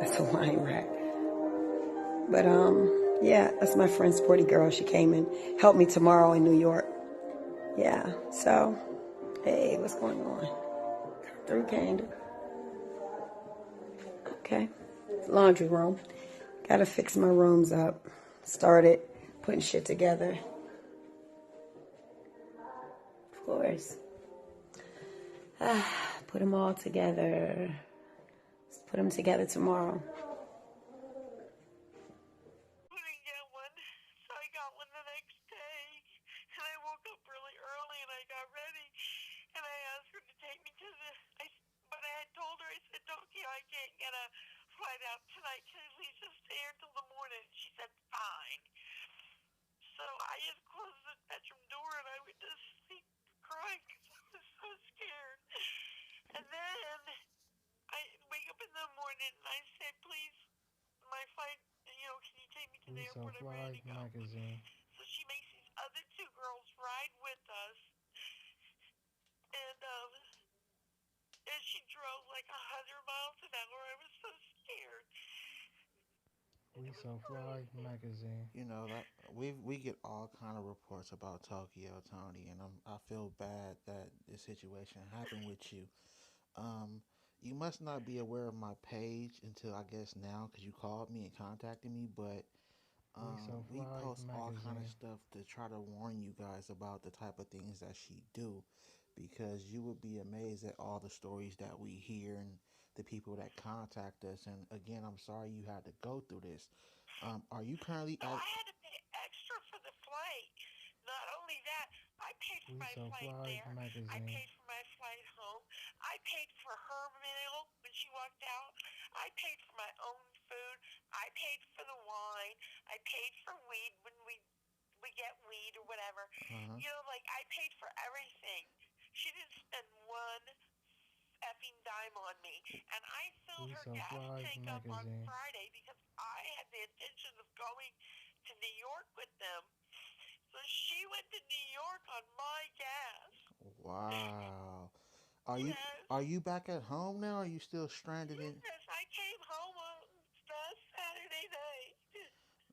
That's a wine rack. But yeah, that's my friend SportyGirl. She came and helped me tomorrow in New York. Yeah, so, hey, what's going on? Come through, Candy. Okay, laundry room. Gotta fix my rooms up. Started putting shit together. Of course. Put them all together. Let's put them together tomorrow. I didn't get one, so I got one the next day. And I woke up really early and I got ready. And I asked her to take me to but I had told her, I said, Tokyo, I can't get a flight out tonight. Can you please just stay here till the morning? She said, fine. So I just closed the bedroom door and I went to sleep crying because I was so scared. And then I wake up in the morning and I say, please, my flight, can you take me to the airport? I'm ready WeSoFly to go. Magazine. So she makes these other two girls ride with us, and she drove like 100 miles an hour. I was so scared, and it was WeSoFly crazy. Magazine. You know that we get all kind of reports about Tokyo, Tony, and I feel bad that this situation happened with you. Um, you must not be aware of my page until I guess now because you called me and contacted me, but we WeSoFly post all kind of Magazine. stuff to try to warn you guys about the type of things that she do, because you would be amazed at all the stories that we hear and the people that contact us. And again, I'm sorry you had to go through this. Are you currently No, at? I had to pay extra for the flight. Not only that, I paid for my flight WeSoFly there. I Magazine. paid for my flight home. I paid for her meal when she walked out. I paid for my own food. I paid for the wine. I paid for weed when we get weed or whatever. Uh-huh. Like I paid for everything. She didn't spend one effing dime on me. And I filled her gas WeSoFly tank up on Magazine. Friday because I had the intention of going to New York with them. So she went to New York on my gas. Wow. Are you Yes. are you back at home now? Or are you still stranded in? Yes, I came home on last Saturday night.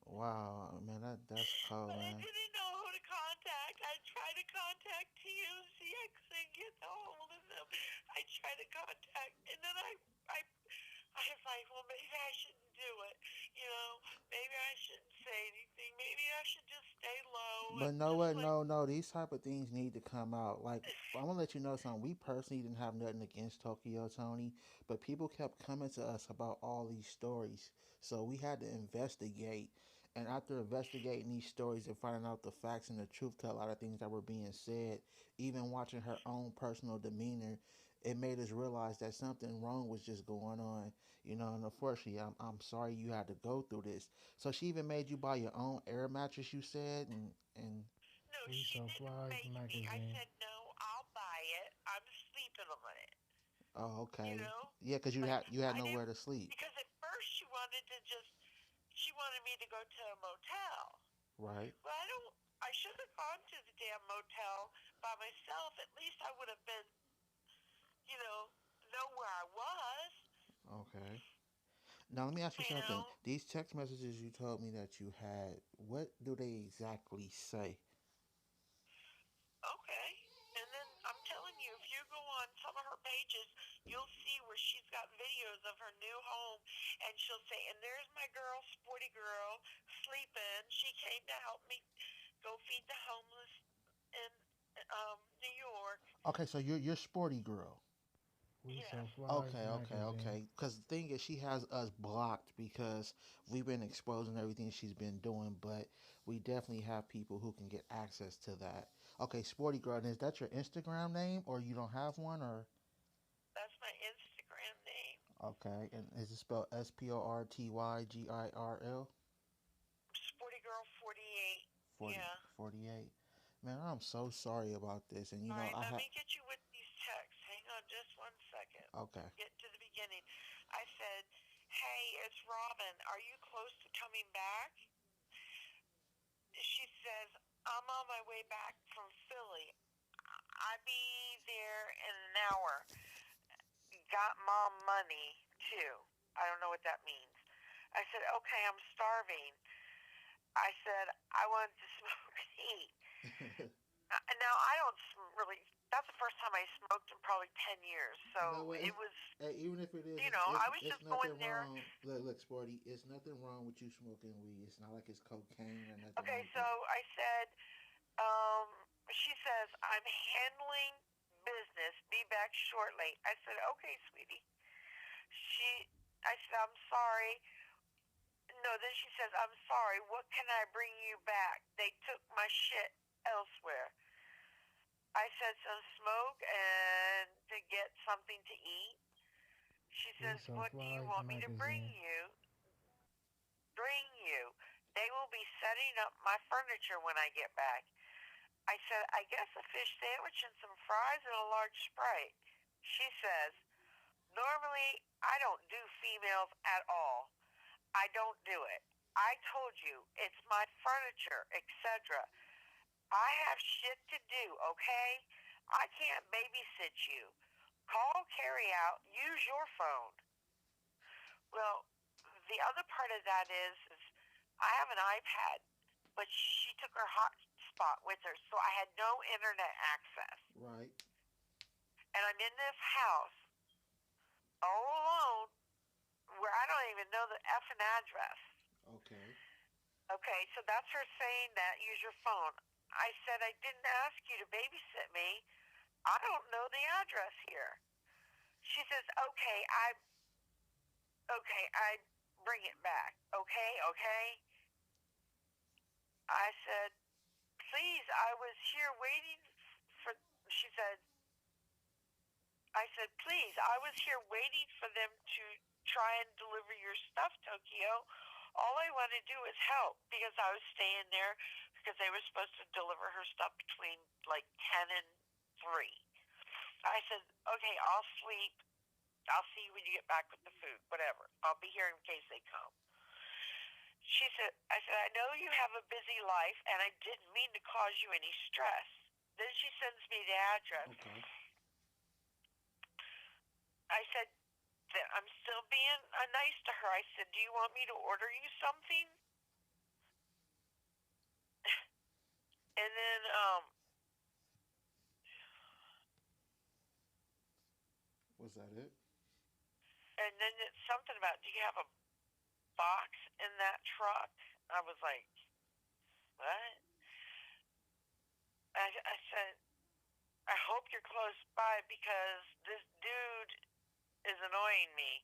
Wow, man, that's cold, But I man. didn't know who to contact. I tried to contact TUC. I couldn't get a hold of them. I tried to contact, and then I was like, well, maybe I shouldn't do it. Maybe I shouldn't say anything. Maybe I should just stay low But and no, just what? like, No, no. These type of things need to come out. Like, I'm gonna let you know something. We personally didn't have nothing against Tokyo Tony, but people kept coming to us about all these stories, so we had to investigate. And after investigating these stories and finding out the facts and the truth to a lot of things that were being said, even watching her own personal demeanor, it made us realize that something wrong was just going on. And unfortunately, I'm sorry you had to go through this. So she even made you buy your own air mattress, you said, and no, she didn't WeSoFly make me. I Magazine. said, no, I'll buy it. I'm sleeping on it. oh, You okay, know? yeah, because you Like, had I nowhere didn't, to sleep, because at first she wanted me to go to a motel. right? Well, I should have gone to the damn motel by myself. At least I would have been, you know where I was. Okay. Now let me ask you You something. know? These text messages you told me that you had, what do they exactly say? Okay. And then I'm telling you, if you go on some of her pages, you'll see where she's got videos of her new home, and she'll say, "And there's my girl, Sporty Girl, sleeping. She came to help me go feed the homeless in New York." Okay, so you're sporty girl. Yes. WeSoFly Okay, okay, Magazine. okay. Because the thing is, she has us blocked because we've been exposing everything she's been doing, but we definitely have people who can get access to that. Okay, Sporty Girl, and is that your Instagram name, or you don't have one, or That's my Instagram name. okay, and is it spelled SPORTYGIRL? Sporty Girl 48. 40, Yeah. 48. Man, I'm so sorry about this, and All right, I let have. me get you with these texts. Hang on just one second. Okay. Get to the beginning. I said, "Hey, it's Robin. Are you close to coming back?" She says, "I'm on my way back from Philly. I'll be there in an hour. Got mom money, too. I don't know what that means. I said, okay, I'm starving. I said, I want to smoke and eat. Now, I don't really, that's the first time I smoked in probably 10 years. So No, well, it was, even if it is, I was it's just going nothing there. wrong. Look, Sporty, it's nothing wrong with you smoking weed. It's not like it's cocaine or nothing Okay, like so that. I said, um, she says, I'm handling business. Be back shortly. I said, okay, sweetie. I said, I'm sorry. No, then she says, I'm sorry. What can I bring you back? They took my shit elsewhere. I said, some smoke and to get something to eat. She says, what do you WeSoFly want me to bring Magazine. you? Bring you. They will be setting up my furniture when I get back. I said, I guess a fish sandwich and some fries and a large Sprite. She says, normally I don't do females at all. I don't do it. I told you, it's my furniture, etc. I have shit to do, okay? I can't babysit you. Call carry out, use your phone. Well, the other part of that is I have an iPad, but she took her hotspot with her, so I had no internet access. Right. And I'm in this house all alone where I don't even know the effing address. Okay. Okay, so that's her saying that, use your phone. I said, I didn't ask you to babysit me. I don't know the address here. She says, I bring it back. Okay. I said, please, I was here waiting for, she said, I said, please, I was here waiting for them to try and deliver your stuff, Tokyo. All I want to do is help because I was staying there because they were supposed to deliver her stuff between like 10 and 3. I said, okay, I'll sleep. I'll see you when you get back with the food, whatever. I'll be here in case they come. I said, I know you have a busy life and I didn't mean to cause you any stress. Then she sends me the address. Okay. I said, that I'm still being nice to her. I said, do you want me to order you something? And then, Was that it? and then it's something about, do you have a box in that truck? I was like, what? I said, I hope you're close by because this dude is annoying me.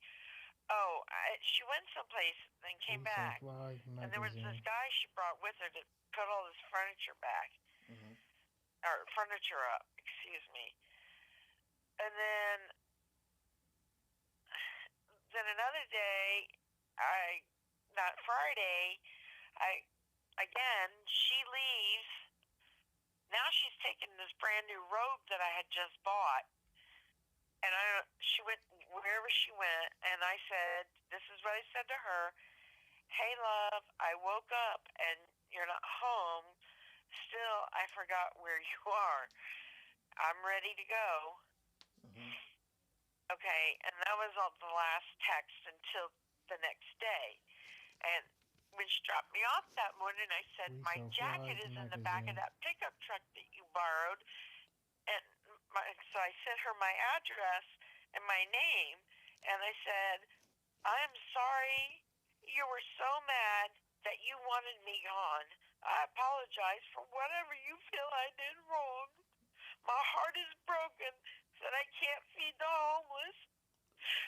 Oh, she went someplace and came back. WeSoFly And there was this Magazine. guy she brought with her to put all this furniture back. Uh-huh. Or furniture up, excuse me. And then another day, that Friday, she leaves. Now she's taking this brand new robe that I had just bought. And she went wherever she went, and I said, this is what I said to her. Hey, love, I woke up and you're not home. Still, I forgot where you are. I'm ready to go. Uh-huh. Okay, and that was all the last text until the next day. And when she dropped me off that morning, I said, my jacket is in the back of that pickup truck that you borrowed. And so I sent her my address and my name, and I said, I'm sorry you were so mad that you wanted me gone. I apologize for whatever you feel I did wrong. My heart is broken that I can't feed the homeless.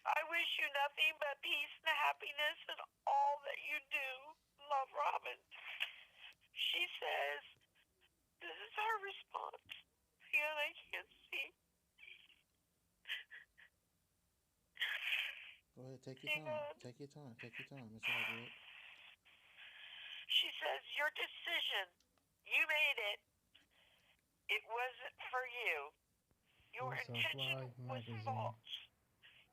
I wish you nothing but peace and happiness in all that you do. Love, Robin. She says, this is her response. And I can't see. Go ahead, take your time. Take your time. Take your time. It's all good. She says, your decision, you made it. It wasn't for you. Your intention WeSoFly was Magazine. false.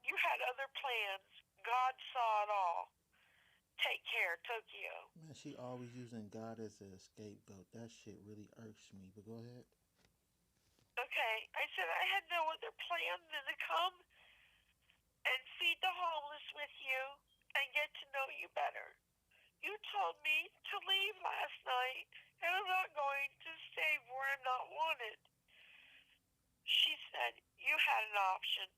You had other plans. God saw it all. Take care, Tokyo. Man, she always using God as a scapegoat. That shit really irks me. But go ahead. Okay, I said I had no other plan than to come and feed the homeless with you and get to know you better. You told me to leave last night, and I'm not going to stay where I'm not wanted. She said, you had an option.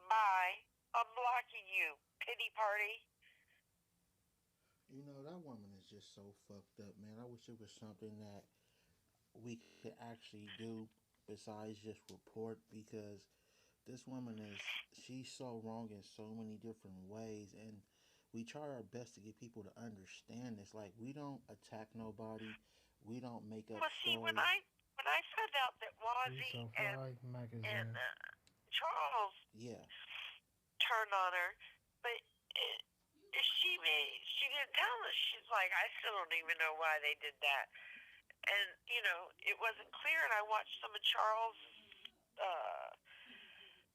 Bye. I'm blocking you. Pity party. You know, that woman is just so fucked up, man. I wish it was something that we could actually do besides just report, because this woman is, she's so wrong in so many different ways, and we try our best to get people to understand this. Like, we don't attack nobody, we don't make up Well, see, when stories. I found out that Wazzy WeSoFly and Magazine. Charles Yeah, turned on her, but it, she didn't tell us. She's like, I still don't even know why they did that. And it wasn't clear. And I watched some of Charles' uh,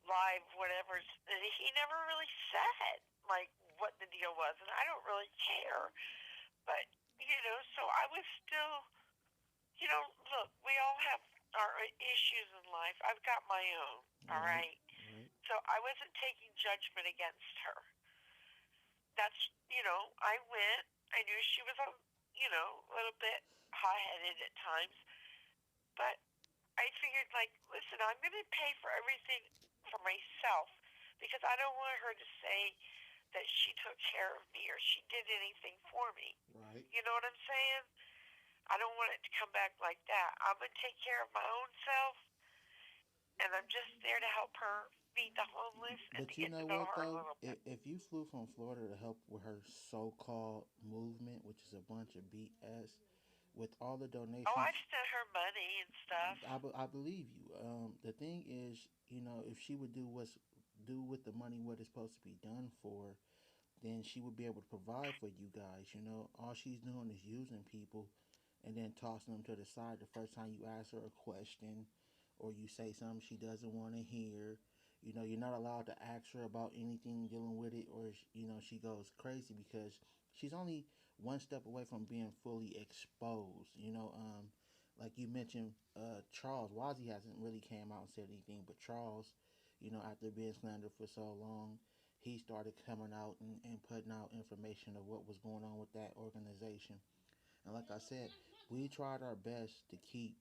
live whatever, and he never really said like what the deal was, and I don't really care. But so I was still, look, we all have our issues in life. I've got my own. All right, right. right. So I wasn't taking judgment against her. That's I went. I knew she was a little bit hot headed at times, but I figured, like, listen, I'm going to pay for everything for myself because I don't want her to say that she took care of me or she did anything for me. Right. You know what I'm saying? I don't want it to come back like that. I'm going to take care of my own self, and I'm just there to help her feed the homeless and to But you get to know know what her a though? little bit. If you flew from Florida to help with her so-called movement, which is a bunch of BS, with all the Oh, donations, I've sent her money and stuff. I believe you. The thing is, you know, if she would do with the money what it's supposed to be done for, then she would be able to provide for you guys. You know, all she's doing is using people and then tossing them to the side the first time you ask her a question or you say something she doesn't want to hear. You know, you're not allowed to ask her about anything dealing with it, or she goes crazy because she's only one step away from being fully exposed. Like you mentioned, Charles Wazzy hasn't really came out and said anything, but Charles, after being slandered for so long, he started coming out and putting out information of what was going on with that organization. And like I said, we tried our best to keep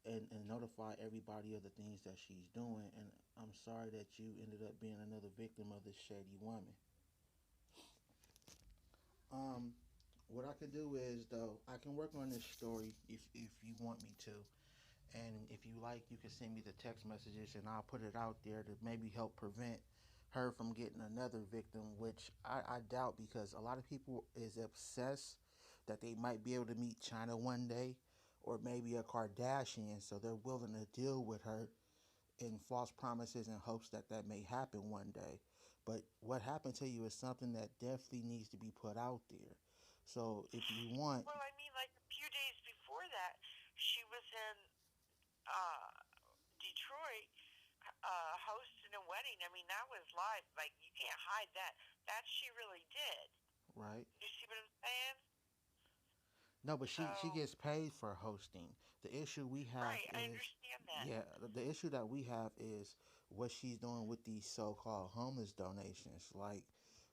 and notify everybody of the things that she's doing. And I'm sorry that you ended up being another victim of this shady woman. Um, what I can do is though, I can work on this story if you want me to. And if you like, you can send me the text messages and I'll put it out there to maybe help prevent her from getting another victim, which I doubt, because a lot of people is obsessed that they might be able to meet China one day or maybe a Kardashian, so they're willing to deal with her in false promises in hopes that that may happen one day. But what happened to you is something that definitely needs to be put out there. So if you want, Well, I mean, like a few days before that, she was in uh, Detroit hosting a wedding. I mean, that was live. Like, you can't hide that. That she really did. right? You see what I'm saying? No, but So, she gets paid for hosting. The issue we have right, I is, understand that. yeah, the issue that we have is what she's doing with these so-called homeless donations. Like,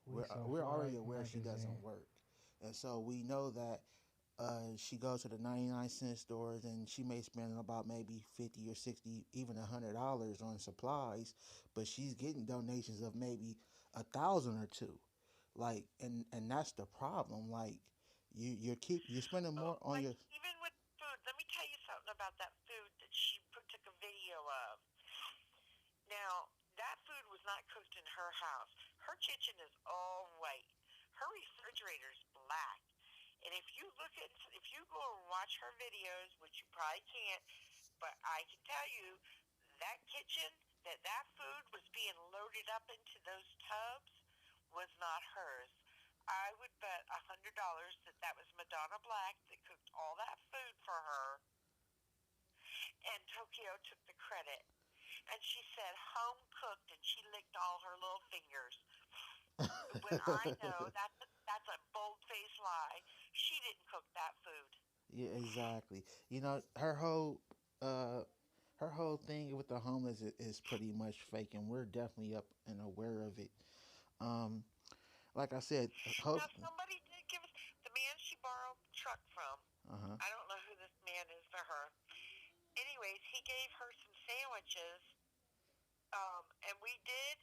we're already WeSoFly aware she doesn't Magazine. work, and so we know that she goes to the 99-cent stores and she may spend about maybe 50 or 60, even $100 on supplies, but she's getting donations of maybe 1,000 or two. Like, and that's the problem. Like, you're spending Oh, more on like, your. even with food, let me tell you something about that food that she took a video of. Now, that food was not cooked in her house. Her kitchen is all white. Her refrigerator is black. And if you go and watch her videos, which you probably can't, but I can tell you, that kitchen, that food was being loaded up into those tubs was not hers. I would bet $100 that that was Madonna Black that cooked all that food for her, and Tokyo took the credit. And she said home cooked, and she licked all her little fingers. When I know that's a bold faced lie. She didn't cook that food. Yeah, exactly. Her whole her whole thing with the homeless is pretty much fake, and we're definitely up and aware of it. Um, like I said, Now, hope. somebody did give us the man she borrowed the truck from. Uh huh. I don't know who this man is to her. Anyways, he gave her some sandwiches, and we did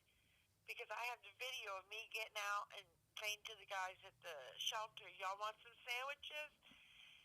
because I have the video of me getting out and saying to the guys at the shelter, "Y'all want some sandwiches?"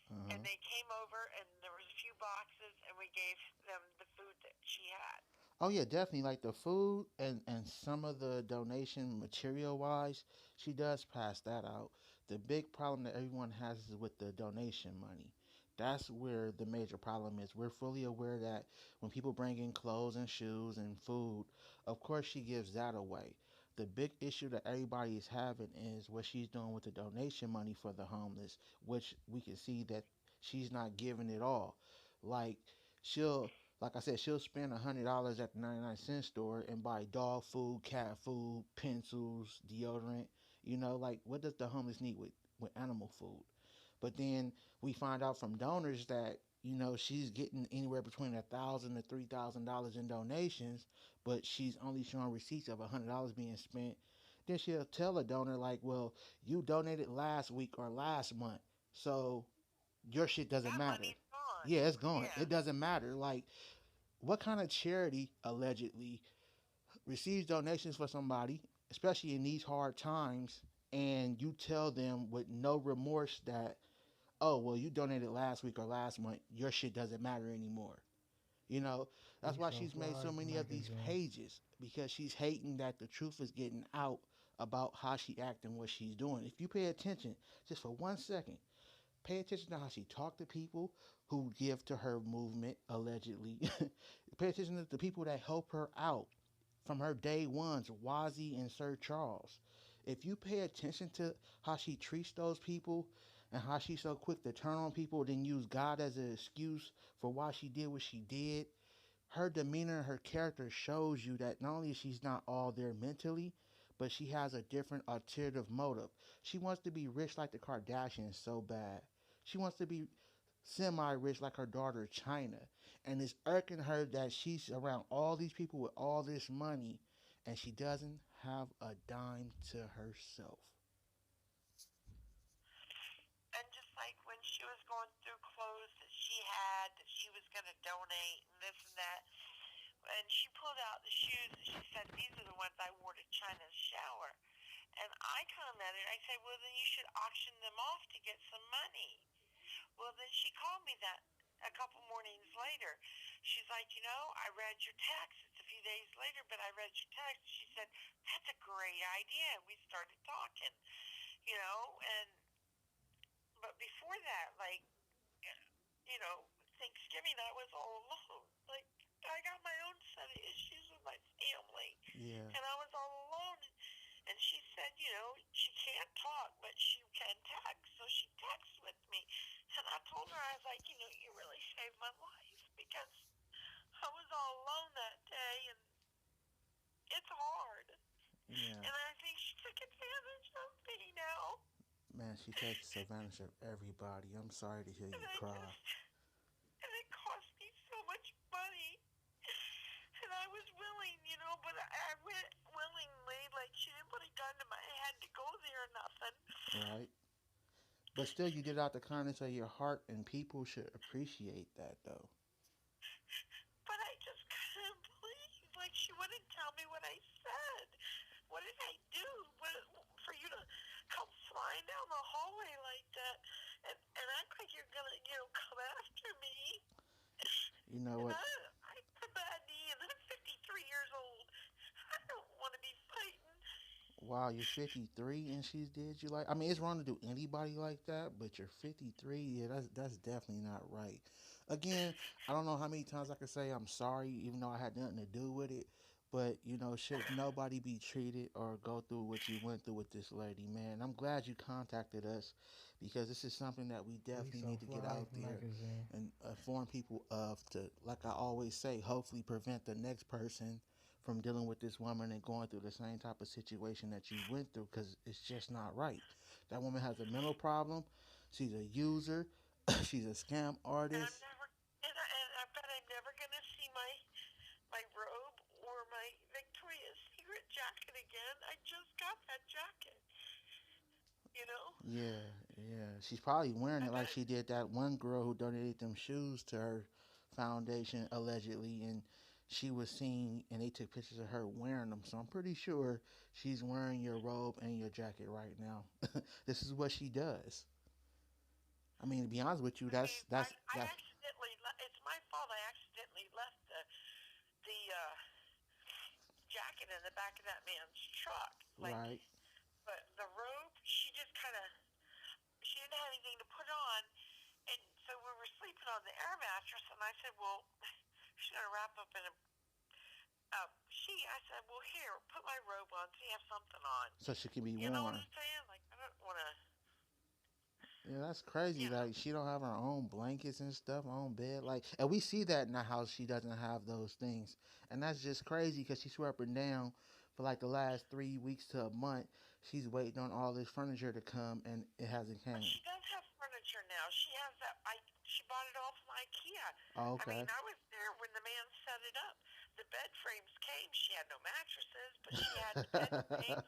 Uh And huh. they came over, and there was a few boxes, and we gave them the food that she had. Oh yeah, definitely. Like the food and some of the donation material wise, she does pass that out. The big problem that everyone has is with the donation money. That's where the major problem is. We're fully aware that when people bring in clothes and shoes and food, of course she gives that away. The big issue that everybody is having is what she's doing with the donation money for the homeless, which we can see that she's not giving it all. Like she'll like I said, she'll spend $100 at the 99-cent store and buy dog food, cat food, pencils, deodorant. Like what does the homeless need with animal food? But then we find out from donors that she's getting anywhere between $1,000 to $3,000 in donations, but she's only showing receipts of $100 being spent. Then she'll tell a donor like, "Well, you donated last week or last month, so your shit doesn't That matter." money's gone. Yeah, it's gone. Yeah. It doesn't matter. Like, what kind of charity allegedly receives donations for somebody, especially in these hard times, and you tell them with no remorse that, oh, well, you donated last week or last month, your shit doesn't matter anymore. You know, that's why she's made so WeSoFly many of these Magazine. pages because she's hating that the truth is getting out about how she act and what she's doing. If you pay attention just for 1 second, pay attention to how she talked to people who give to her movement, allegedly. Pay attention to the people that help her out from her day ones, Wazzy and Sir Charles. If you pay attention to how she treats those people and how she's so quick to turn on people, then use God as an excuse for why she did what she did, her demeanor and her character shows you that not only is she's not all there mentally, but she has a different alternative motive. She wants to be rich like the Kardashians so bad. She wants to be semi rich like her daughter China. And it's irking her that she's around all these people with all this money and she doesn't have a dime to herself. And just like when she was going through clothes that she had that she was going to donate and this and that, and she pulled out the shoes and she said, "These are the ones I wore to China's shower." And I commented, I said, "Well, then you should auction them off to get some money." Well, then she called me that a couple mornings later. She's like, "I read your text. It's a few days later, but I read your text." She said, "That's a great idea." We started talking, and but before that, like, you know, Thanksgiving, I was all alone. Like, I got my own set of issues with my family, Yeah. and I was all alone. And she said, she can't talk, but she can text. So she texts with me. And I told her, I was like, you really saved my life because I was all alone that day, and it's hard. Yeah. And I think she took advantage of me now. Man, she takes advantage of everybody. I'm sorry to hear And you I cry. just, and it cost me so much money. And I was willing, but I went willingly. Like, she didn't put a gun to my head to go there or nothing. Right? But still, you did out the kindness of your heart, and people should appreciate that, though. But I just couldn't believe, like, she wouldn't tell me what I said. What did I do for you to come flying down the hallway like that and act like you're going to, come after me? You know And what? I have a bad knee, and I'm 53 years old. I don't want to be fighting. Wow, you're 53 and she's did you like? I mean, it's wrong to do anybody like that, but you're 53. Yeah, that's definitely not right. Again, I don't know how many times I can say I'm sorry, even though I had nothing to do with it. But should nobody be treated or go through what you went through with this lady, man? I'm glad you contacted us because this is something that we definitely need to get WeSoFly out there Magazine. and inform people of to, like I always say, hopefully prevent the next person from dealing with this woman and going through the same type of situation that you went through because it's just not right. That woman has a mental problem. She's a user. She's a scam And I'm artist. never, and I bet I'm never going to see my Yeah, yeah. She's probably wearing I it like bet. she did that one girl who donated them shoes to her foundation allegedly, and she was seen and they took pictures of her wearing them. So I'm pretty sure she's wearing your robe and your jacket right now. This is what she does. I mean, to be honest with you, I mean, I that's accidentally. It's my fault. I accidentally left the jacket in the back of that man's truck. Like, right. but the robe, she just kind of. She didn't have anything to put on, and so we were sleeping on the air mattress. And I said, "Well, she's gonna wrap up in a sheet." I said, "Well, here, put my robe on so you have something on." So she can be You know what warm. I'm saying? Like, I don't want to. Yeah, that's crazy. You know. Like she don't have her own blankets and stuff, her own bed. Like, and we see that in the house. She doesn't have those things, and that's just crazy because she swear up and down for like the last 3 weeks to a month. She's waiting on all this furniture to come, and it hasn't But came. she does have furniture now. She has that. She bought it all from IKEA. Oh, I mean, okay. I was there when the man set it up. The bed frames came. She had no mattresses, but she had the bed frames.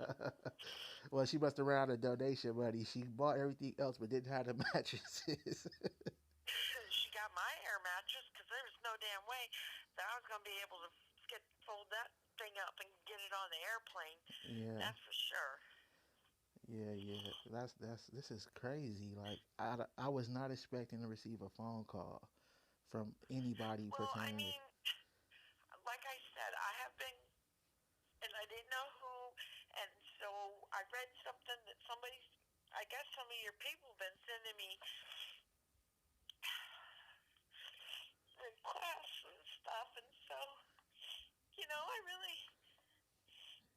Well, she must have ran out of donation money. She bought everything else, but didn't have the mattresses. She got my air mattress because there was no damn way that I was going to be able to fold that thing up and get it on the airplane. Yeah. That's for sure. Yeah, yeah, that's this is crazy. Like I was not expecting to receive a phone call from anybody Well, I pertaining to. mean, like I said, I have been, and I didn't know who, and so I read something that somebody's. I guess some of your people have been sending me requests and stuff, and so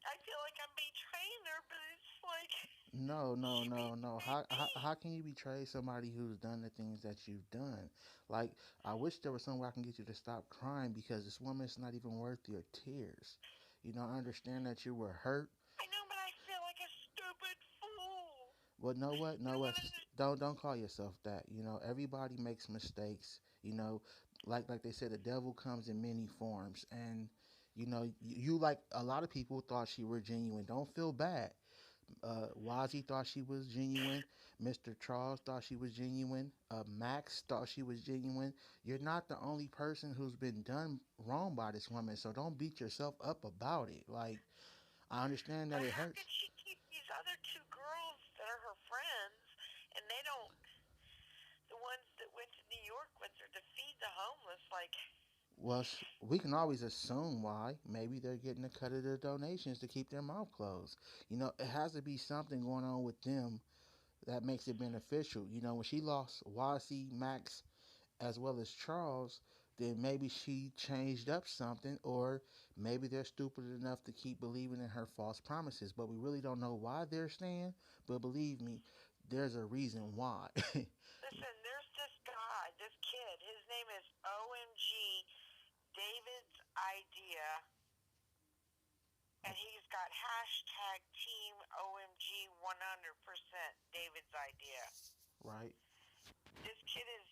I feel like I'm betraying her, but it's like No, no, she no, no. betrayed me. How can you betray somebody who's done the things that you've done? Like I wish there was some way I can get you to stop crying because this woman's not even worth your tears. I understand that you were hurt. I know, but I feel like a stupid fool. Well, know what? You Know know what? what? Don't call yourself that. Everybody makes mistakes. Like they said, the devil comes in many forms, and you like a lot of people thought she were genuine. Don't feel bad. Wazzy thought she was genuine. Mr. Charles thought she was genuine. Max thought she was genuine. You're not the only person who's been done wrong by this woman, so don't beat yourself up about it. Like I understand that But it how hurts. can she keep these other two girls that are her friends, and they don't? The ones that went to New York with her to feed the homeless, like, Well, we can always assume why. Maybe they're getting a cut of the donations to keep their mouth closed. It has to be something going on with them that makes it beneficial. When she lost Wasi, Max, as well as Charles, then maybe she changed up something, or maybe they're stupid enough to keep believing in her false promises. But we really don't know why they're staying. But believe me, there's a reason why. listen, there's this guy, this kid. His name is OMG David's Idea, and he's got hashtag Team OMG 100% David's Idea. Right. This kid is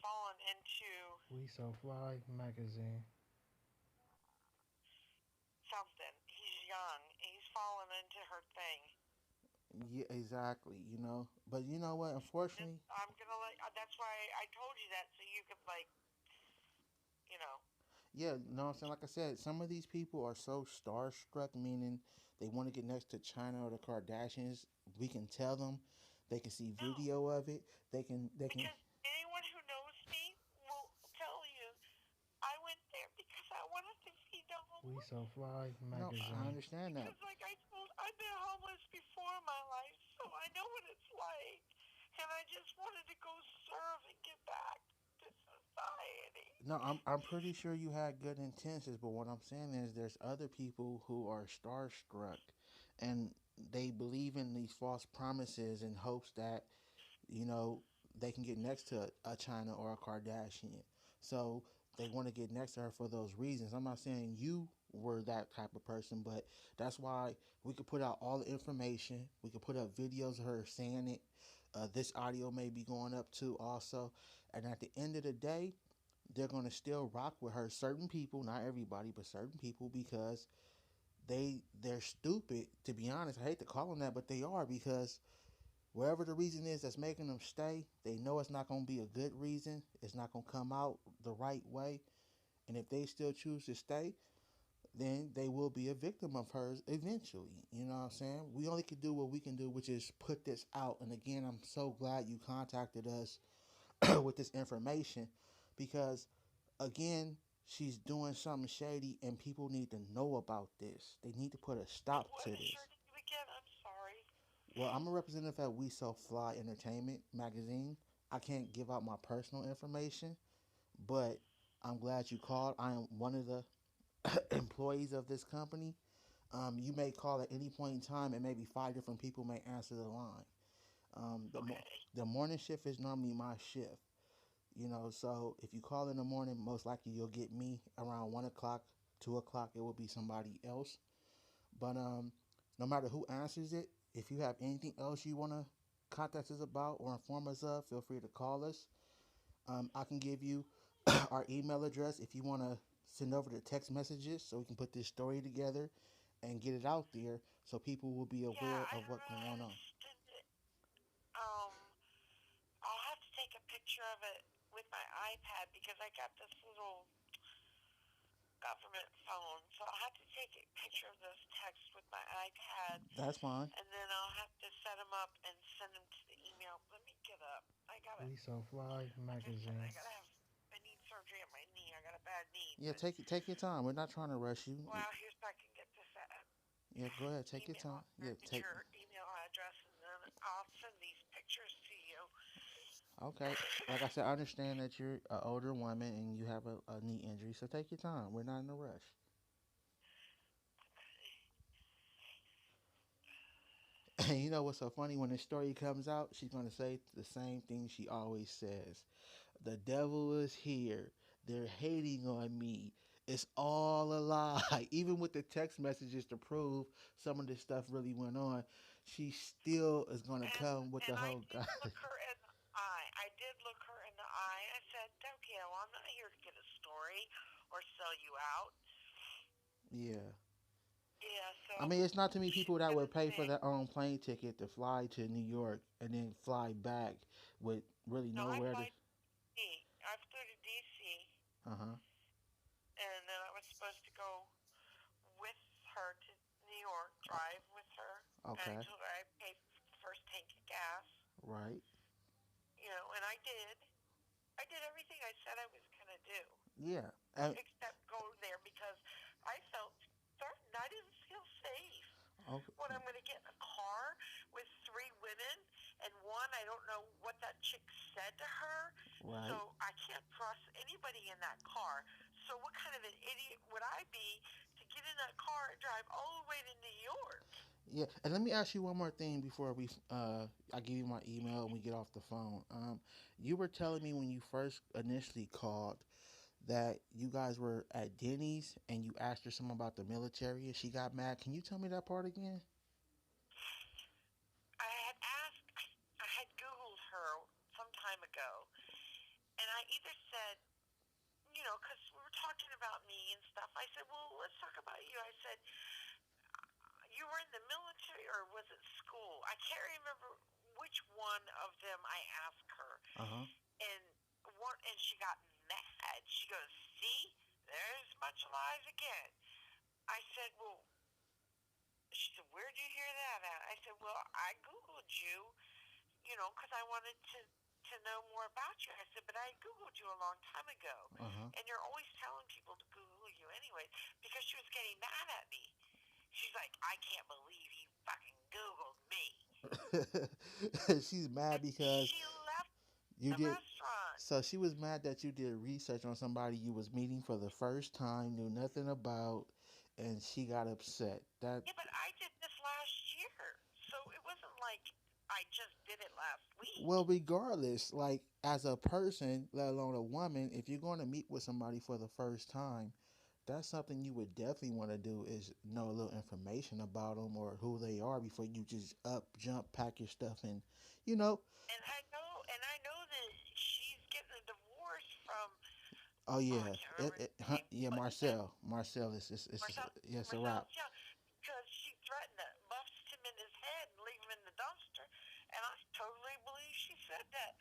fallen into WeSoFly Magazine. something. He's young. He's fallen into her thing. Yeah, exactly. But you know what? Unfortunately, I'm gonna let. That's why I told you that so you could like, you know. yeah, no, I'm saying, like I said, some of these people are so starstruck, meaning they want to get next to China or the Kardashians. We can tell them, they can see No, video of it. They can. because anyone who knows me will tell you I went there because I wanted to feed the homeless. WeSoFly No, I Magazine. understand that. Because, like I told, I've been homeless before in my life, so I know what it's like. And I just wanted to go serve and get back to society. No, I'm pretty sure you had good intentions, but what I'm saying is there's other people who are starstruck, and they believe in these false promises in hopes that you know, they can get next to a China or a Kardashian. So they want to get next to her for those reasons. I'm not saying you were that type of person, but that's why we could put out all the information. We could put up videos of her saying it. This audio may be going up too, also. And at the end of the day, they're going to still rock with her. Certain people, not everybody, but certain people, because they're stupid. To be honest, I hate to call them that, but they are because Wherever the reason is that's making them stay, they know it's not going to be a good reason. It's not going to come out the right way. And if they still choose to stay, then they will be a victim of hers eventually. You know what I'm saying? We only can do what we can do, which is put this out. And again, I'm so glad you contacted us with this information because, again, she's doing something shady and people need to know about this. They need to put a And stop what to this. shirt did you get? I'm sorry. Well, I'm a representative at WeSoFly Entertainment Magazine. I can't give out my personal information, but I'm glad you called. I am one of the employees of this company. You may call at any point in time, and maybe five different people may answer the line. Okay. The morning shift is normally my shift, so if you call in the morning, most likely you'll get me around 1 o'clock, 2 o'clock. It will be somebody else. But no matter who answers it, if you have anything else you want to contact us about or inform us of, feel free to call us. I can give you our email address if you want to send over the text messages so we can put this story together and get it out there so people will be Yeah, aware I of don't what's know going how to on. send it. Um, I'll have to take a picture of it with my iPad because I got this little government phone. So I'll have to take a picture of those texts with my iPad, That's fine. and then I'll have to set them up and send them to the email. Let me get up. I gotta, WeSoFly like I said, Magazine. I need surgery at my knee. I got a bad knee, Yeah, but take your time. We're not trying to rush you. wow, here's so I can get this Yeah, go ahead. Take your time. email or Yeah, get take. your email address, and then I'll send these pictures to you. Okay. Like I said, I understand that you're an older woman and you have a knee injury, so take your time. We're not in a rush. And you know what's so funny? When the story comes out, she's gonna say the same thing she always says. The devil is here. They're hating on me. It's all a lie. Even with the text messages to prove some of this stuff really went on, she still is gonna And come with and the I whole did God. look her in the eye. I did look her in the eye. I said, Tokyo, I'm not here to get a story or sell you out. Yeah. Yeah, I so mean, it's not too many she's people that gonna would pay for see. their own plane ticket to fly to New York and then fly back with really No, I nowhere to. fly D. I flew to DC, Uh huh. and then I was supposed to go with her to New York, drive with her, and I Okay. told her I paid for the first tank of gas. Right. And I did. I did everything I said I was gonna do, Yeah. And, except go there because I felt threatened. I didn't feel safe. okay. What, I'm going to get in a car with three women, and one, I don't know what that chick said to her, Right. so I can't trust anybody in that car. So what kind of an idiot would I be to get in that car and drive all the way to New York? Yeah. And let me ask you one more thing before I give you my email and we get off the phone. You were telling me when you first initially called that you guys were at Denny's and you asked her something about the military and she got mad. Can you tell me that part again? I had asked, I had Googled her some time ago, and I either said, because we were talking about me and stuff, I said, well, let's talk about you. I said, you were in the military or was it school? I can't remember which one of them I asked her. Uh huh. And and she got mad. She goes, see, there's much lies again. I said, well, she said, where'd you hear that at? I said, well, I Googled you, because I wanted to know more about you. I said, but I Googled you a long time ago. Uh huh. And you're always telling people to Google you anyway, because she was getting mad at me. She's like, I can't believe you fucking Googled me. She's mad And because she left you the did. restaurant. So she was mad that you did research on somebody you was meeting for the first time, knew nothing about, and she got upset. That Yeah, but I did this last year. So it wasn't like I just did it last week. well, regardless, like as a person, let alone a woman, if you're going to meet with somebody for the first time, that's something you would definitely want to do is know a little information about them or who they are before you just up, jump, pack your stuff, and you know, And I know that she's getting a divorce from, oh oh, I yeah, can't remember his name, yeah, but and Marcel is Marcel, yeah, it's a Marcel, wrap. yeah, because she threatened to bust him in his head and leave him in the dumpster. And I had that.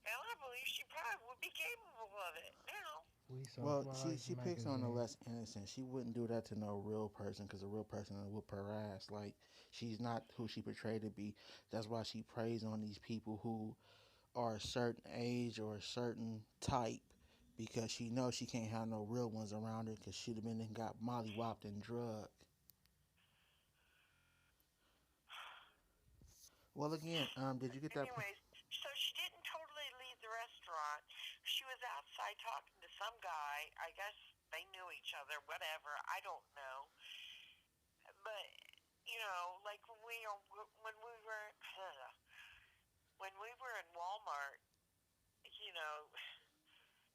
And I believe she probably would be capable of it now. Well, WeSoFly she picks on the Magazine. less innocent. She wouldn't do that to no real person because a real person would whoop her ass. Like she's not who she portrayed to be. That's why she preys on these people who are a certain age or a certain type because she knows she can't have no real ones around her because she'd have been and got mollywopped and drugged. Well, again, did you get that? Anyways, so she didn't totally leave the restaurant. She was outside talking to some guy. I guess they knew each other, whatever. I don't know. But like when we were when we were in Walmart, you know,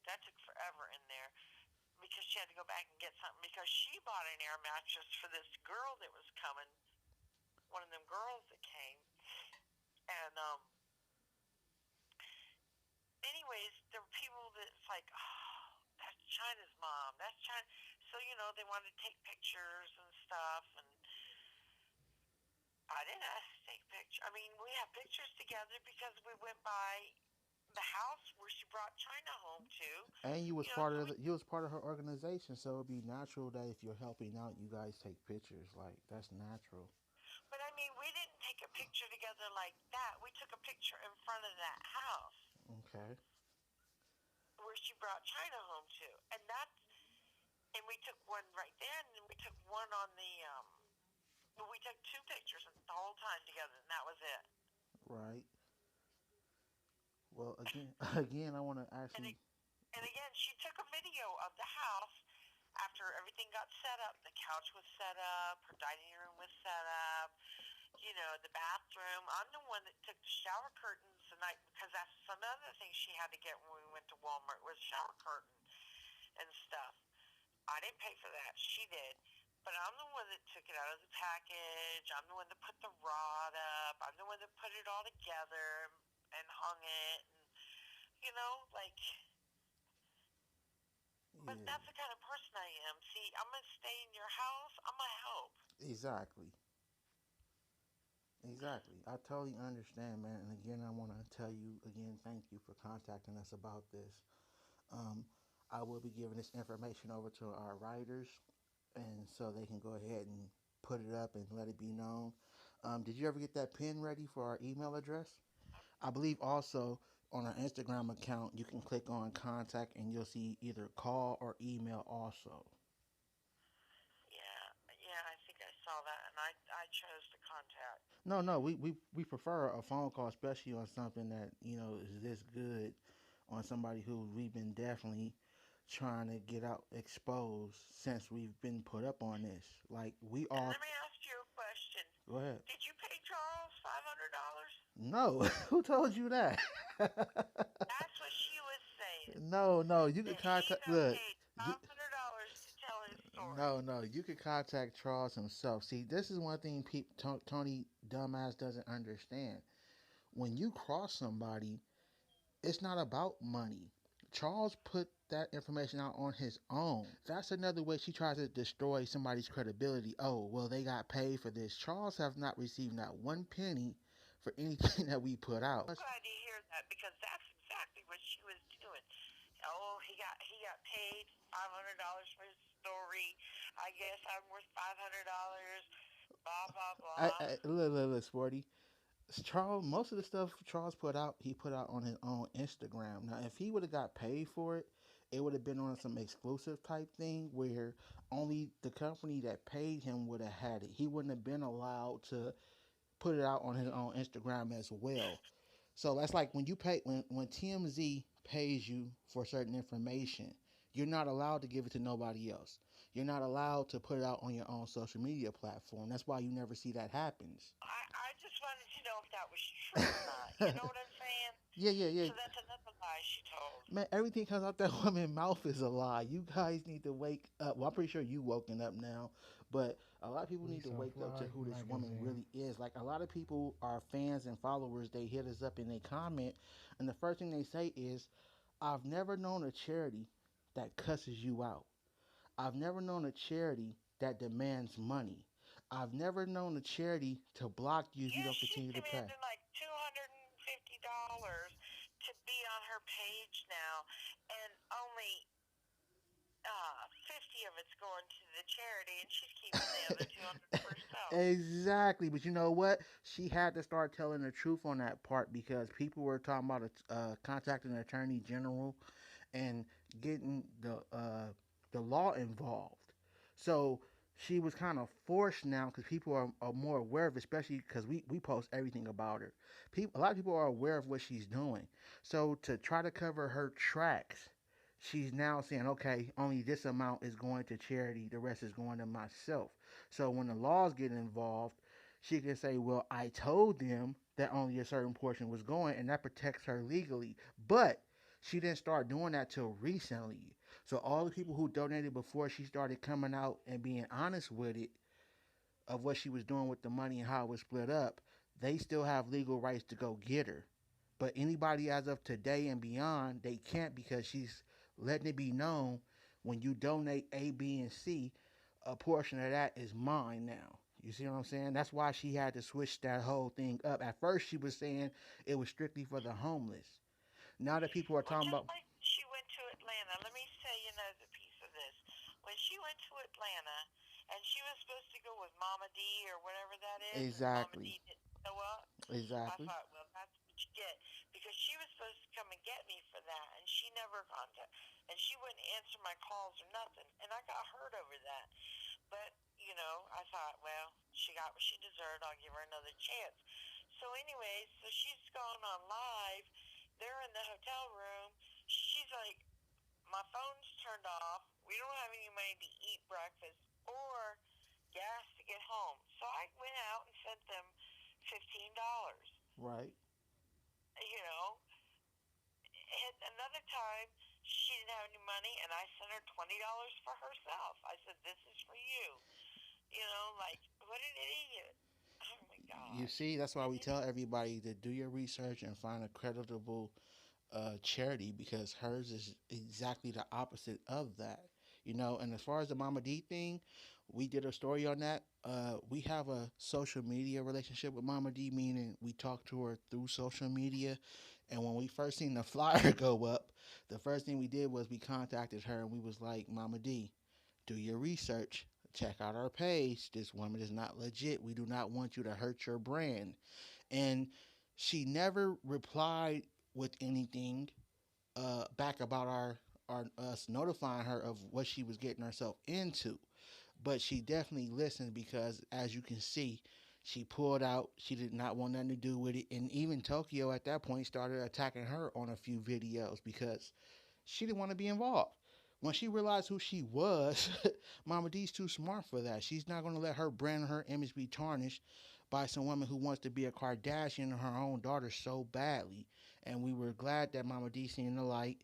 that took forever in there because she had to go back and get something because she bought an air mattress for this girl that was coming, one of them girls that came, and anyways, there were people that's like, oh, that's China's mom. That's China. So, they wanted to take pictures and stuff. And I didn't ask to take pictures. I mean, we have pictures together because we went by the house where she brought China home to. And you was So part of you was part of her organization, so it'd be natural that if you're helping out, you guys take pictures. Like that's natural. but I mean, we didn't take a picture together like that. We took a picture in front of that house Okay. where she brought China home to. And we took one right then, and we took one on the, but we took two pictures the whole time together, and that was it. Right. Well, again, again, I want to And, actually. and again, she took a video of the house after everything got set up. The couch was set up, her dining room was set up, the bathroom. I'm the one that took the shower curtains the night because that's another thing she had to get when we went to Walmart was shower curtain and stuff. I didn't pay for that. She did. But I'm the one that took it out of the package. I'm the one that put the rod up. I'm the one that put it all together and hung it. And, like, but Yeah. that's the kind of person I am. See, I'm going to stay in your house. I'm going to help. Exactly. Exactly. I totally understand, man. And again, I want to tell you again, thank you for contacting us about this. Um, I will be giving this information over to our writers, and so they can go ahead and put it up and let it be known. Did you ever get that pin ready for our email address? I believe also on our Instagram account, you can click on contact and you'll see either call or email also. Yeah, yeah, I think I saw that, and I chose to contact. No, no, we prefer a phone call, especially on something that, is this good on somebody who we've been definitely trying to get out exposed since we've been put up on this. Like, we And all. let me ask you a question. Go ahead. Did you pay Charles $500? No, who told you that? That's what she was saying. No, no, you can That he contact. got Look, paid you, $500 to tell his story. no, no, you can contact Charles himself. See, this is one thing Tony dumbass doesn't understand. When you cross somebody, it's not about money. Charles put that information out on his own. That's another way she tries to destroy somebody's credibility. Oh, well, they got paid for this. Charles have not received not one penny for anything that we put out. I'm glad to hear that because that's exactly what she was doing. Oh, he got paid $500 for his story. I guess I'm worth $500. Blah blah blah. Look, Sporty. Charles, most of the stuff Charles put out, he put out on his own Instagram. Now, if he would have got paid for it, it would have been on some exclusive type thing where only the company that paid him would have had it. He wouldn't have been allowed to put it out on his own Instagram as well. So that's like when you pay when TMZ pays you for certain information, you're not allowed to give it to nobody else. You're not allowed to put it out on your own social media platform. That's why you never see that happens. I just wanted to know if that was true or not. You know what I'm saying? Yeah, yeah, yeah. So that's another lie she told. Man, everything comes out that woman's mouth is a lie. You guys need to wake up. Well, I'm pretty sure you woken up now, but a lot of people need to wake up to WeSoFly who this woman Magazine. really is. Like a lot of people are fans and followers. They hit us up and they comment, and the first thing they say is, "I've never known a charity that cusses you out. I've never known a charity that demands money. I've never known a charity to block you if you Yeah, don't she's continue to pay." demanding like $250 to be on her page now, and only 50 of it's going to the charity, and she's keeping the other 200 for herself. Exactly, but you know what? She had to start telling the truth on that part because people were talking about contacting the attorney general and getting the law involved. So she was kind of forced now because people are more aware of, it, especially because we post everything about her. A lot of people are aware of what she's doing. So to try to cover her tracks, she's now saying, okay, only this amount is going to charity, the rest is going to myself. So when the laws get involved, she can say, well, I told them that only a certain portion was going, and that protects her legally. But she didn't start doing that till recently. So all the people who donated before she started coming out and being honest with it, of what she was doing with the money and how it was split up, they still have legal rights to go get her. But anybody as of today and beyond, they can't because she's letting it be known when you donate A, B, and C, a portion of that is mine now. You see what I'm saying? That's why she had to switch that whole thing up. At first, she was saying it was strictly for the homeless. Now that people are Well, talking just about like she went to Atlanta, let me say another piece of this. When she went to Atlanta, and she was supposed to go with Mama D or whatever that is, and Mama exactly, D didn't show up, I exactly, thought, well, that's what you get. Because she was supposed to come and get me for that, and she never contacted, and she wouldn't answer my calls or nothing, and I got hurt over that. But, I thought, well, she got what she deserved. I'll give her another chance. So, anyways, so she's gone on live. They're in the hotel room. She's like, my phone's turned off. We don't have any money to eat breakfast or gas to get home. So I went out and sent them $15. right. You know, and another time she didn't have any money, and I sent her $20 for herself. I said, "This is for you." Like, what an idiot! Oh my You gosh, see, that's why an we tell idiot. everybody to do your research and find a creditable charity because hers is exactly the opposite of that. And as far as the Mama D thing, we did a story on that. We have a social media relationship with Mama D, meaning we talk to her through social media. And when we first seen the flyer go up, the first thing we did was we contacted her and we was like, Mama D, do your research. Check out our page. This woman is not legit. We do not want you to hurt your brand. And she never replied with anything back about our us notifying her of what she was getting herself into. But she definitely listened because, as you can see, she pulled out. She did not want nothing to do with it, and even Tokyo at that point started attacking her on a few videos because she didn't want to be involved. When she realized who she was, Mama D's too smart for that. She's not going to let her brand and her image be tarnished by some woman who wants to be a Kardashian and her own daughter so badly. And we were glad that Mama D seen the light,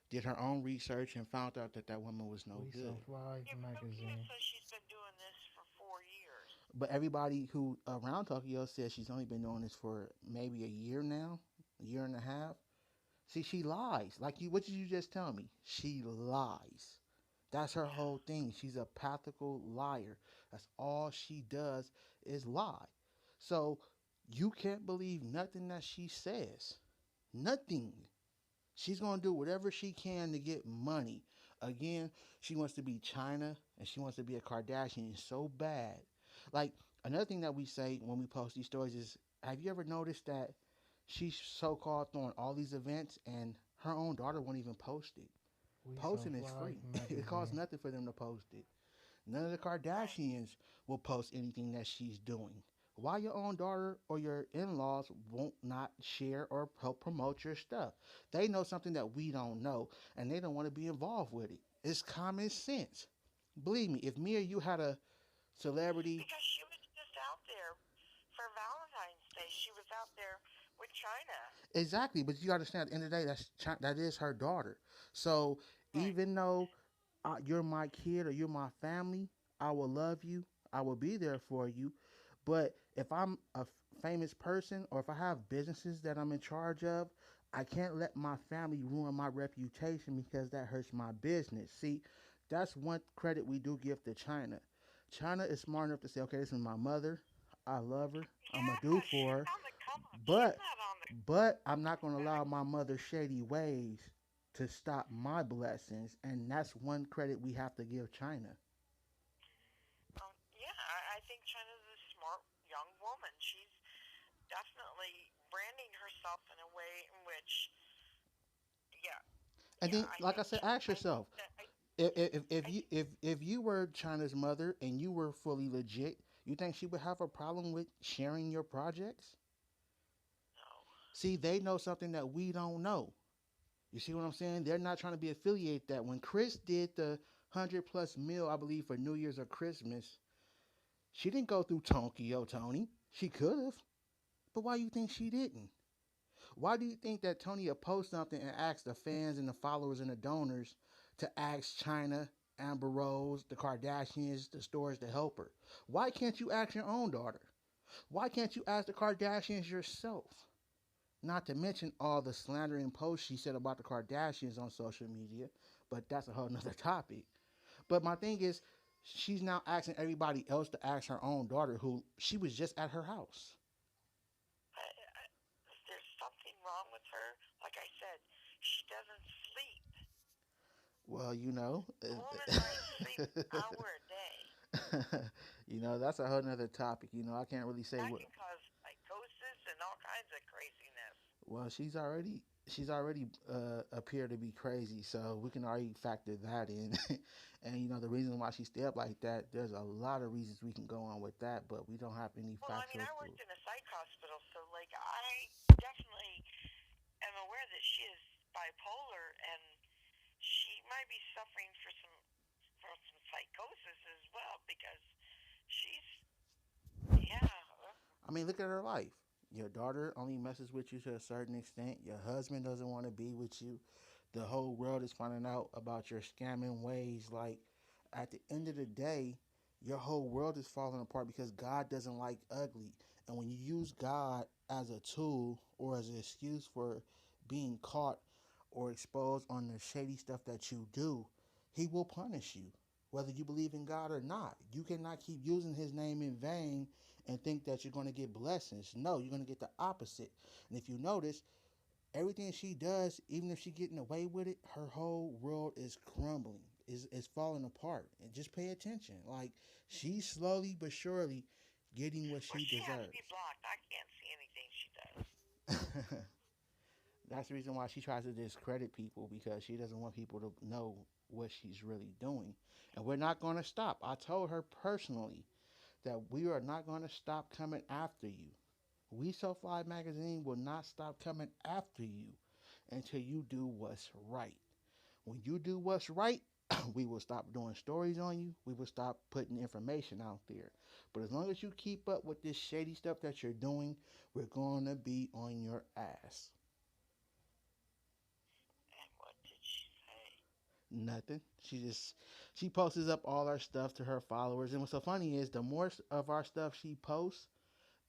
did her own research, and found out that that woman was no We good. so fly Yeah, but Tokyo magazine. says she's been doing this for 4 years. But everybody who around Tokyo says she's only been doing this for maybe a year now, a year and a half. See, she lies. Like you, what did you just tell me? She lies. That's her Yeah. whole thing. She's a pathical liar. That's all she does is lie. So you can't believe nothing that she says. Nothing. She's going to do whatever she can to get money. Again, she wants to be China and she wants to be a Kardashian so bad. Like, another thing that we say when we post these stories is, have you ever noticed that she's so called throwing all these events and her own daughter won't even post it? We so Posting is fly free. It costs magazine. nothing for them to post it. None of the Right. Kardashians will post anything that she's doing. Why your own daughter or your in-laws won't not share or help promote your stuff? They know something that we don't know, and they don't want to be involved with it. It's common sense. Believe me, if me or you had a celebrity, Because she was just out there for Valentine's Day. She was out there with China. exactly, but you understand at the end of the day, that is her daughter. So Right. even though you're my kid or you're my family, I will love you. I will be there for you. But if I'm a famous person or if I have businesses that I'm in charge of, I can't let my family ruin my reputation because that hurts my business. See, that's one credit we do give to China. China is smart enough to say, okay, this is my mother. I love her. I'm going Yeah, to do for she's her. on the come up. She's But not on the But I'm not going to allow Exactly. my mother's shady ways to stop my blessings, and that's one credit we have to give China. Yeah, I think China's a smart young woman. She's definitely branding herself in a way in which, yeah, And yeah, then, like I said, ask I think yourself, that if I you think if you were China's mother and you were fully legit, you think she would have a problem with sharing your projects? no. See, they know something that we don't know. You see what I'm saying? They're not trying to be affiliated. That when Chris did the 100 plus meal, I believe for New Year's or Christmas, she didn't go through Tokyo Tony. She could have, but why do you think she didn't? Why do you think that Tony would post something and ask the fans and the followers and the donors to ask China, Amber Rose, the Kardashians, the stores to help her? Why can't you ask your own daughter? Why can't you ask the Kardashians yourself? Not to mention all the slandering posts she said about the Kardashians on social media, but that's a whole nother topic. But my thing is, she's now asking everybody else to ask her own daughter, who she was just at her house. I, there's something wrong with her. Like I said, she doesn't sleep. Well, The woman might sleep an hour a day. that's a whole nother topic. I can't really say That what. can cause psychosis and all kinds of craziness. Well, she's already appeared to be crazy, so we can already factor that in. And the reason why she stay up like that, there's a lot of reasons we can go on with that, but we don't have any Well, I mean, factual I proof. worked in a psych hospital, so like I definitely am aware that she is bipolar and she might be suffering from some psychosis as well because she's yeah. I mean, look at her life. Your daughter only messes with you to a certain extent. Your husband doesn't want to be with you. The whole world is finding out about your scamming ways. Like, at the end of the day, your whole world is falling apart because God doesn't like ugly. And when you use God as a tool or as an excuse for being caught or exposed on the shady stuff that you do, He will punish you, whether you believe in God or not. You cannot keep using His name in vain and think that you're going to get blessings. No, you're going to get the opposite. And if you notice, everything she does, even if she's getting away with it, her whole world is crumbling, is falling apart. And just pay attention. Like, she's slowly but surely getting what Well, she she has to deserves. be blocked. I can't see anything she does. That's the reason why she tries to discredit people, because she doesn't want people to know what she's really doing. And we're not going to stop. I told her personally that we are not going to stop coming after you. WeSoFly Magazine will not stop coming after you until you do what's right. When you do what's right, we will stop doing stories on you. We will stop putting information out there. But as long as you keep up with this shady stuff that you're doing, we're going to be on your ass. And what did she say? Nothing. She posts up all our stuff to her followers. And what's so funny is, the more of our stuff she posts,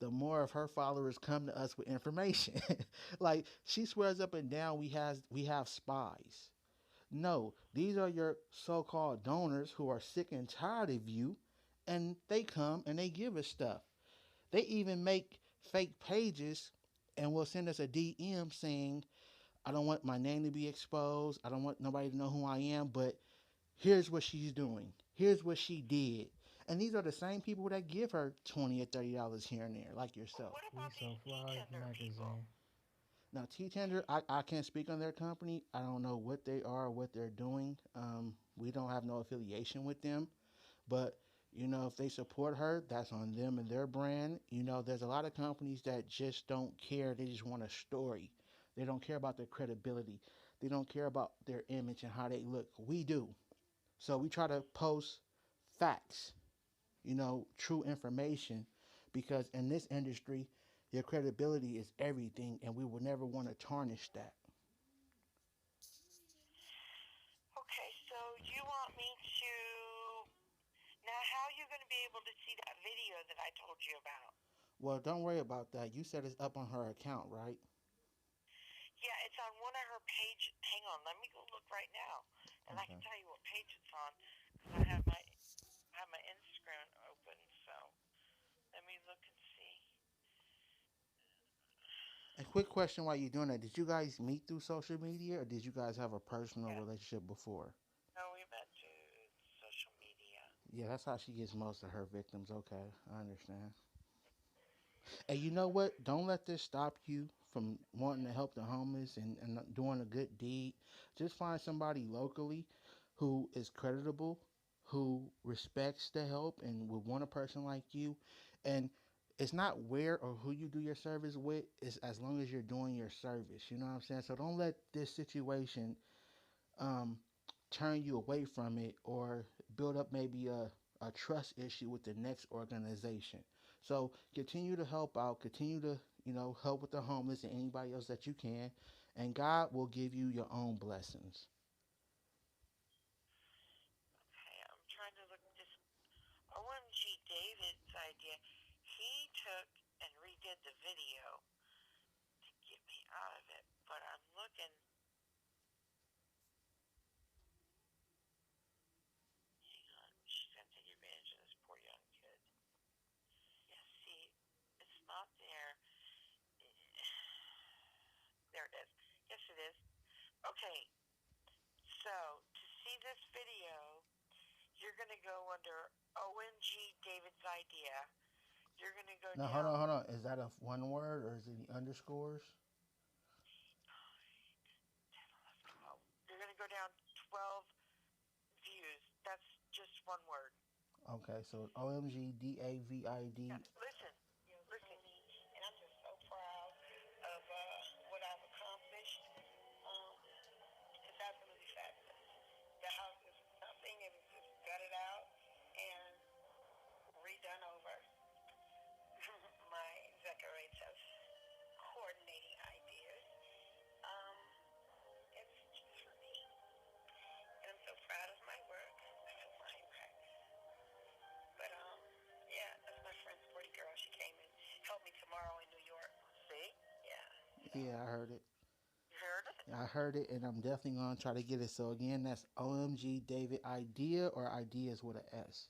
the more of her followers come to us with information. Like, she swears up and down we have spies. No, these are your so-called donors who are sick and tired of you, and they come and they give us stuff. They even make fake pages and will send us a DM saying, "I don't want my name to be exposed. I don't want nobody to know who I am, but here's what she's doing. Here's what she did." And these are the same people that give her $20 or $30 here and there, like Well, yourself. what about these tea WeSoFly tender people? Magazine. Now, T Tender, I can't speak on their company. I don't know what they are, what they're doing. We don't have no affiliation with them. But, if they support her, that's on them and their brand. There's a lot of companies that just don't care. They just want a story. They don't care about their credibility. They don't care about their image and how they look. We do. So we try to post facts, true information, because in this industry, your credibility is everything, and we will never want to tarnish that. Okay, so you want me to now? How are you going to be able to see that video that I told you about? Well, don't worry about that. You said it's up on her account, right? Yeah, it's on one of her page. Hang on, let me go look right now, and I can Okay. tell you what page it's on because I have my Instagram open. So let me look and see. A quick question while you're doing that. Did you guys meet through social media or did you guys have a personal Yeah. relationship before? No, we met through social media. Yeah, that's how she gets most of her victims. Okay, I understand. And you know what? Don't let this stop you from wanting to help the homeless and doing a good deed. Just find somebody locally who is creditable, who respects the help and would want a person like you. And it's not where or who you do your service with, it's as long as you're doing your service. You know what I'm saying? So don't let this situation um, turn you away from it or build up maybe a trust issue with the next organization. So continue to help out, continue to, help with the homeless and anybody else that you can, and God will give you your own blessings. Okay, I'm trying to look this OMG David's idea. He took and redid the video to get me out of it, but I'm looking. Hang on, she's gonna take advantage of this poor young kid. Yeah, see, it's not there. There it is. Yes, it is. Okay, so to see this video, you're gonna go under OMG David's idea. You're gonna go Now, hold down. on, hold on. Is that a one word or is it the underscores? 10, 11, 12. You're gonna go down 12 views. That's just one word. Okay, so OMG DAVID. Yeah. Listen, listen. And I'm just so proud of what I've accomplished. It's absolutely fabulous. The house is nothing. It was just gutted out and redone over. My decorates have coordinating ideas. Um, it's just for me. And I'm so proud of my work. I feel my impact. But yeah, that's my friend Sporty Girl. She came and helped me tomorrow in New York. See? Yeah. So Yeah, I heard it. you heard it? I heard it, and I'm definitely gonna try to get it. So again, that's OMG David Idea or Ideas with a S.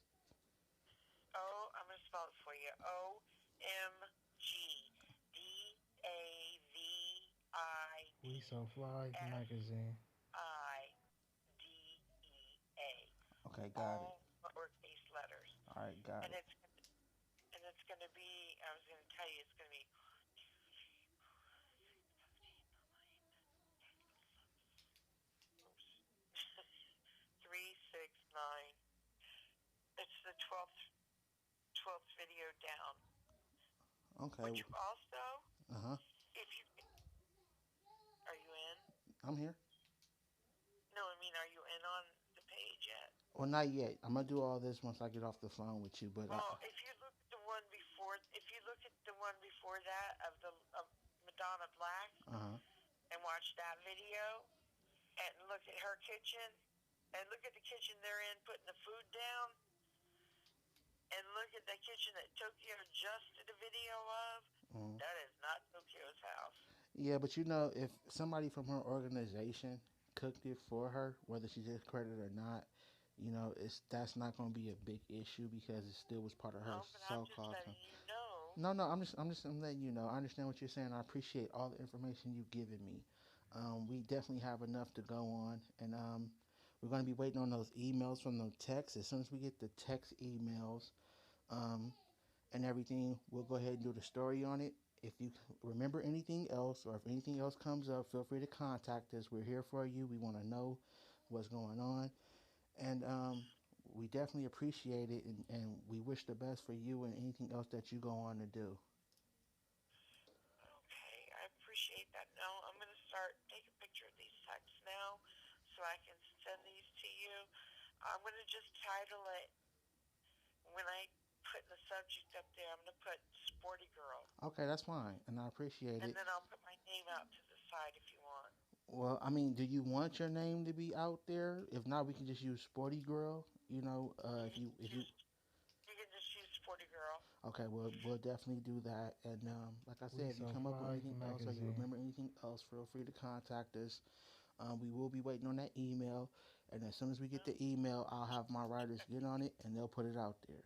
Oh, I'm gonna spell it for you. WeSoFly Magazine. OMGDAVIDEA. Okay, got it. All lowercase letters. All right, got And it. it's gonna be. I was gonna tell you, it's gonna be. Oops. 369. It's the 12th video down. Would Okay. you also, Uh huh. if you, are you in? I'm here. No, I mean, are you in on the page yet? Well, not yet. I'm gonna do all this once I get off the phone with you. But Well, if you look at the one before, if you look at the one before that of Madonna Black uh huh. and watch that video and look at her kitchen and look at the kitchen they're in putting the food down and look at the kitchen that Tokyo just did a video of, Mm. that is not Tokyo's house. Yeah, but if somebody from her organization cooked it for her, whether she gets credit or not, it's that's not gonna be a big issue because it still was part of her No, but I'm just so-called. letting you know. No, no, I'm letting you know. I understand what you're saying. I appreciate all the information you've given me. We definitely have enough to go on, and we're going to be waiting on those emails from the texts. As soon as we get the text emails um, and everything, we'll go ahead and do the story on it. If you remember anything else, or if anything else comes up, feel free to contact us. We're here for you. We want to know what's going on, and we definitely appreciate it, and we wish the best for you and anything else that you go on to do. Okay, I appreciate that. Now I'm going to start take a picture of these texts now so I can send these to you. I'm going to just title it when I put the subject up there. I'm going to put Sporty Girl, Okay, that's fine, and I appreciate and it. then I'll put my name out to the side if you want. Well, I mean, do you want your name to be out there? If not, we can just use Sporty Girl. You can just use Sporty Girl. Okay, we'll definitely do that. And like I said, if you come up with WeSoFly anything else or you Magazine. remember anything else, feel free to contact us. We will be waiting on that email, and as soon as we get the email, I'll have my writers get on it, and they'll put it out there.